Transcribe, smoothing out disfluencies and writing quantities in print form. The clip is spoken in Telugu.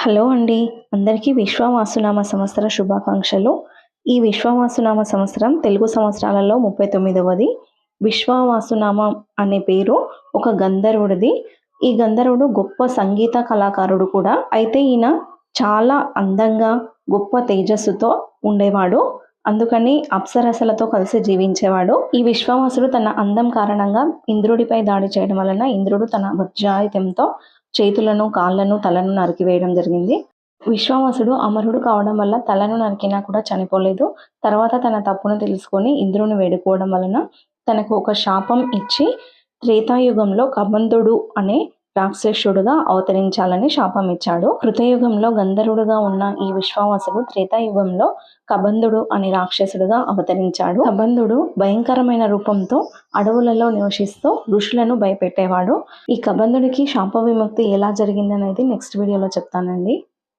హలో అండి. అందరికీ విశ్వావసునామ సంవత్సర శుభాకాంక్షలు. ఈ విశ్వావసునామ సంవత్సరం తెలుగు సంవత్సరాలలో 39వది. విశ్వావసునామం అనే పేరు ఒక గంధర్వుడిది. ఈ గంధర్వుడు గొప్ప సంగీత కళాకారుడు కూడా. అయితే ఈయన చాలా అందంగా, గొప్ప తేజస్సుతో ఉండేవాడు. అందుకని అప్సరసలతో కలిసి జీవించేవాడు. ఈ విశ్వావసుడు తన అందం కారణంగా ఇంద్రుడిపై దాడి చేయడం వలన ఇంద్రుడు తన వజ్రాయుధంతో చేతులను, కాళ్ళను, తలను నరికివేయడం జరిగింది. విశ్వావసుడు అమరుడు కావడం వల్ల తలను నరికినా కూడా చనిపోలేదు. తర్వాత తన తప్పును తెలుసుకొని ఇంద్రుని వేడుకోవడం వలన తనకు ఒక శాపం ఇచ్చి త్రేతాయుగంలో కబంధుడు అనే రాక్షసుడుగా అవతరించాలని శాపం ఇచ్చాడు. కృతయుగంలో గంధర్వుడుగా ఉన్న ఈ విశ్వావసుడు త్రేతాయుగంలో కబంధుడు అనే రాక్షసుడుగా అవతరించాడు. కబంధుడు భయంకరమైన రూపంతో అడవులలో నివసిస్తూ ఋషులను భయపెట్టేవాడు. ఈ కబంధుడికి శాప విముక్తి ఎలా జరిగిందనేది నెక్స్ట్ వీడియోలో చెప్తానండి.